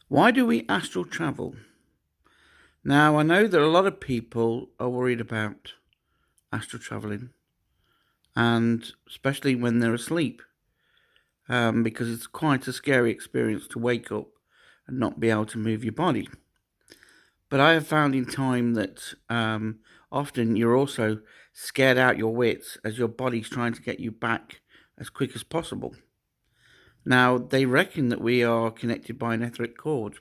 Why do we astral travel? Now, I know that a lot of people are worried about astral traveling, and especially when they're asleep, because it's quite a scary experience to wake up and not be able to move your body. But I have found in time that often you're also scared out your wits as your body's trying to get you back as quick as possible. Now, they reckon that we are connected by an etheric cord,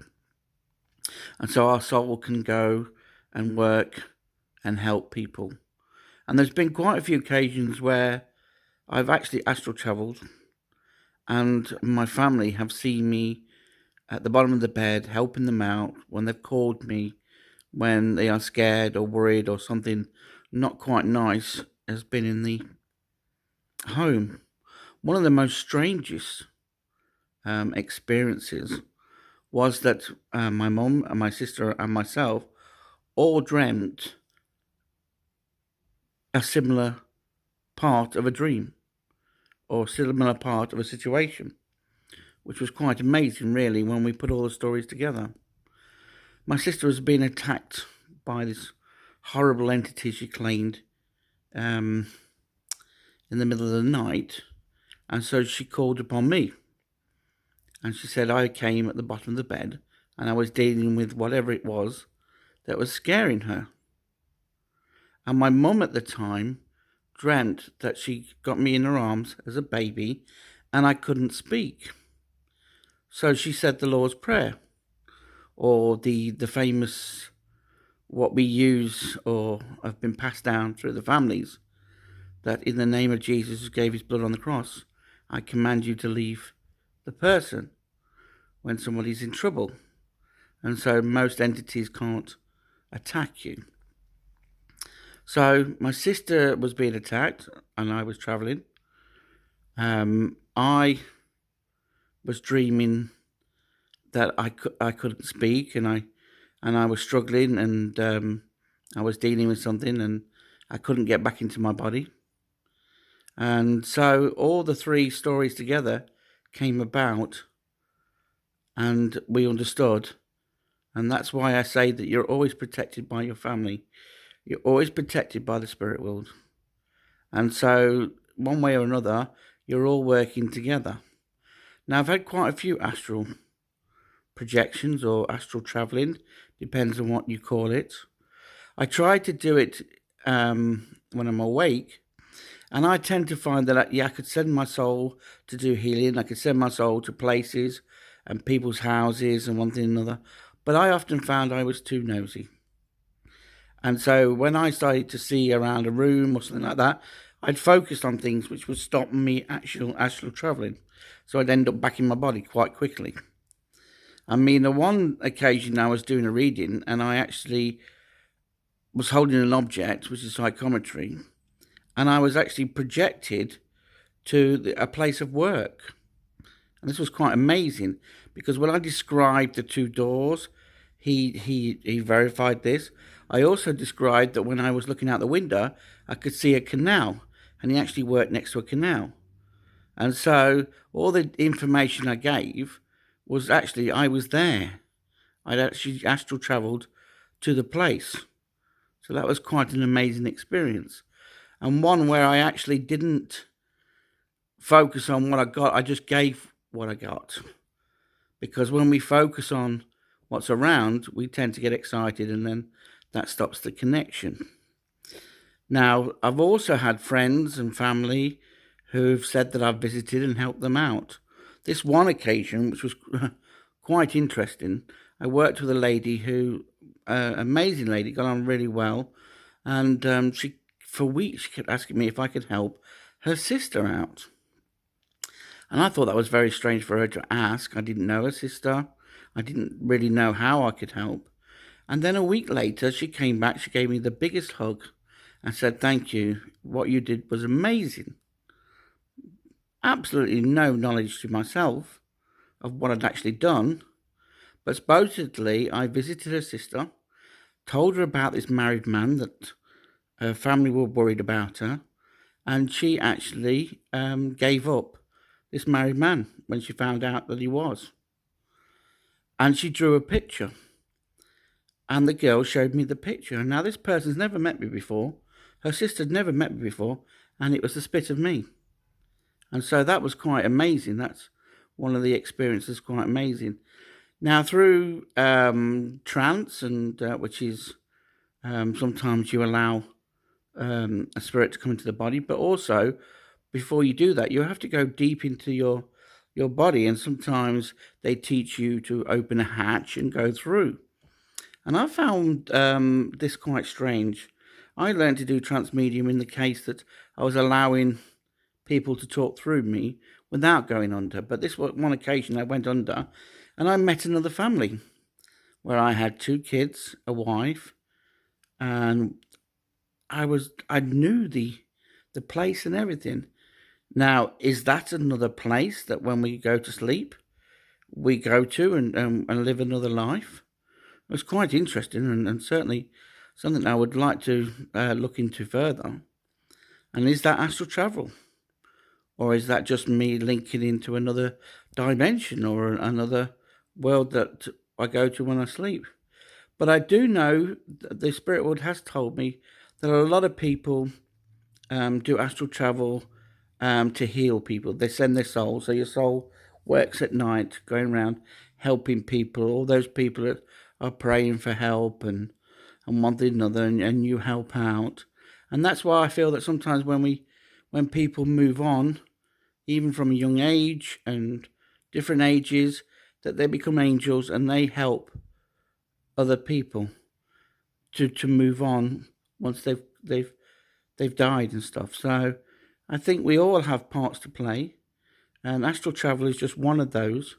and so our soul can go and work and help people. And there's been quite a few occasions where I've actually astral travelled, and my family have seen me at the bottom of the bed helping them out when they've called me when they are scared or worried or something not quite nice has been in the home. One of the most strangest experiences was that my mum and my sister and myself all dreamt a similar part of a dream or similar part of a situation, which was quite amazing, really, when we put all the stories together. My sister has been attacked by this horrible entity, she claimed, in the middle of the night, and so she called upon me. And she said I came at the bottom of the bed and I was dealing with whatever it was that was scaring her. And my mum at the time dreamt that she got me in her arms as a baby and I couldn't speak. So she said the Lord's Prayer, or the famous, what we use or have been passed down through the families, that in the name of Jesus who gave his blood on the cross, I command you to leave the person when somebody's in trouble. And so most entities can't attack you. So my sister was being attacked and I was travelling. I was dreaming that I couldn't speak and I was struggling and I was dealing with something and I couldn't get back into my body. And so all the three stories together came about and we understood. And that's why I say that you're always protected by your family. You're always protected by the spirit world. And so one way or another, you're all working together. Now, I've had quite a few astral projections or astral traveling, depends on what you call it. I try to do it when I'm awake, and I tend to find that I could send my soul to do healing. I could send my soul to places and people's houses and one thing and another. But I often found I was too nosy. And so when I started to see around a room or something like that, I'd focus on things which would stop me astral traveling. So I'd end up back in my body quite quickly. I mean, on one occasion I was doing a reading and I actually was holding an object, which is psychometry, and I was actually projected to a place of work. And this was quite amazing because when I described the two doors, he verified this. I also described that when I was looking out the window, I could see a canal, and he actually worked next to a canal. And so all the information I gave was actually I was there. I'd actually astral travelled to the place. So that was quite an amazing experience. And one where I actually didn't focus on what I got, I just gave what I got. Because when we focus on what's around, we tend to get excited and then that stops the connection. Now, I've also had friends and family who've said that I've visited and helped them out. This one occasion, which was quite interesting, I worked with a lady who, amazing lady, got on really well, and she, for weeks, she kept asking me if I could help her sister out. And I thought that was very strange for her to ask. I didn't know her sister. I didn't really know how I could help. And then a week later, she came back, she gave me the biggest hug and said, "Thank you, what you did was amazing." Absolutely no knowledge to myself of what I'd actually done, but supposedly I visited her sister, told her about this married man that her family were worried about her, and she actually gave up this married man when she found out that he was. and she drew a picture, and the girl showed me the picture. Now, this person's never met me before. Her sister'd never met me before, and it was the spit of me. And so that was quite amazing. That's one of the experiences, quite amazing. Now, through trance, and which is sometimes you allow a spirit to come into the body, but also before you do that, you have to go deep into your body, and sometimes they teach you to open a hatch and go through. And I found this quite strange. I learned to do trance medium in the case that I was allowing people to talk through me without going under. But this was one occasion I went under, and I met another family where I had 2 kids, a wife, and I knew the place and everything. Now, is that another place that when we go to sleep, we go to and live another life? It was quite interesting, and certainly something I would like to look into further. And is that astral travel? Or is that just me linking into another dimension or another world that I go to when I sleep? But I do know that the spirit world has told me that a lot of people do astral travel to heal people. They send their soul. So your soul works at night, going around helping people, all those people that are praying for help and one thing another, and you help out. And that's why I feel that sometimes when people move on, even from a young age and different ages, that they become angels and they help other people to move on once they've died and stuff. So I think we all have parts to play, and astral travel is just one of those.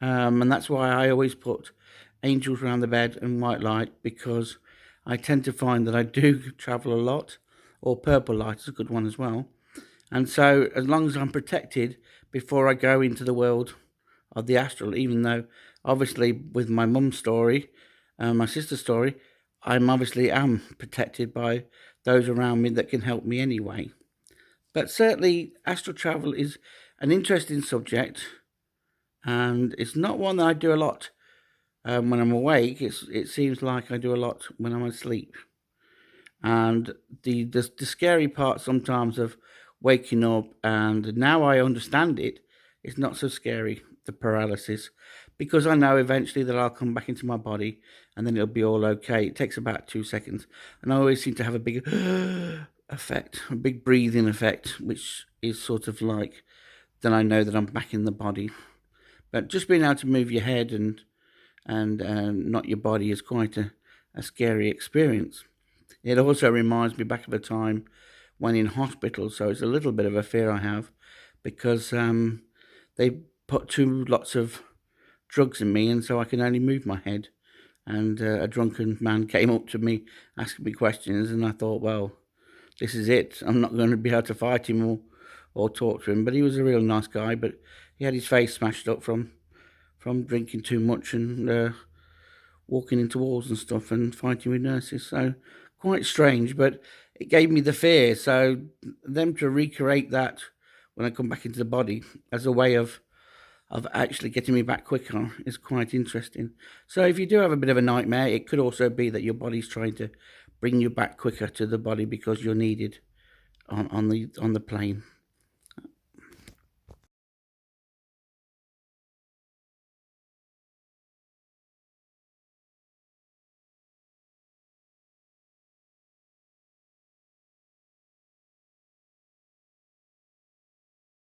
And that's why I always put angels around the bed and white light, because I tend to find that I do travel a lot, or purple light is a good one as well. And so as long as I'm protected before I go into the world of the astral, even though obviously with my mum's story and my sister's story, I'm obviously am protected by those around me that can help me anyway. But certainly astral travel is an interesting subject, and it's not one that I do a lot when I'm awake. It seems like I do a lot when I'm asleep. And the scary part sometimes of waking up, and now I understand it, it's not so scary, the paralysis, because I know eventually that I'll come back into my body and then it'll be all okay. It takes about 2 seconds, and I always seem to have a big effect, a big breathing effect, which is sort of like, then I know that I'm back in the body. But just being able to move your head and not your body is quite a scary experience. It also reminds me back of a time when in hospital, so it's a little bit of a fear I have, because they put lots of drugs in me, and so I can only move my head. And a drunken man came up to me asking me questions, and I thought, well, this is it. I'm not going to be able to fight him or talk to him. But he was a real nice guy, but he had his face smashed up from drinking too much and walking into walls and stuff and fighting with nurses. So quite strange, but it gave me the fear. So them to recreate that when I come back into the body as a way of actually getting me back quicker is quite interesting. So if you do have a bit of a nightmare, it could also be that your body's trying to bring you back quicker to the body because you're needed on the plane.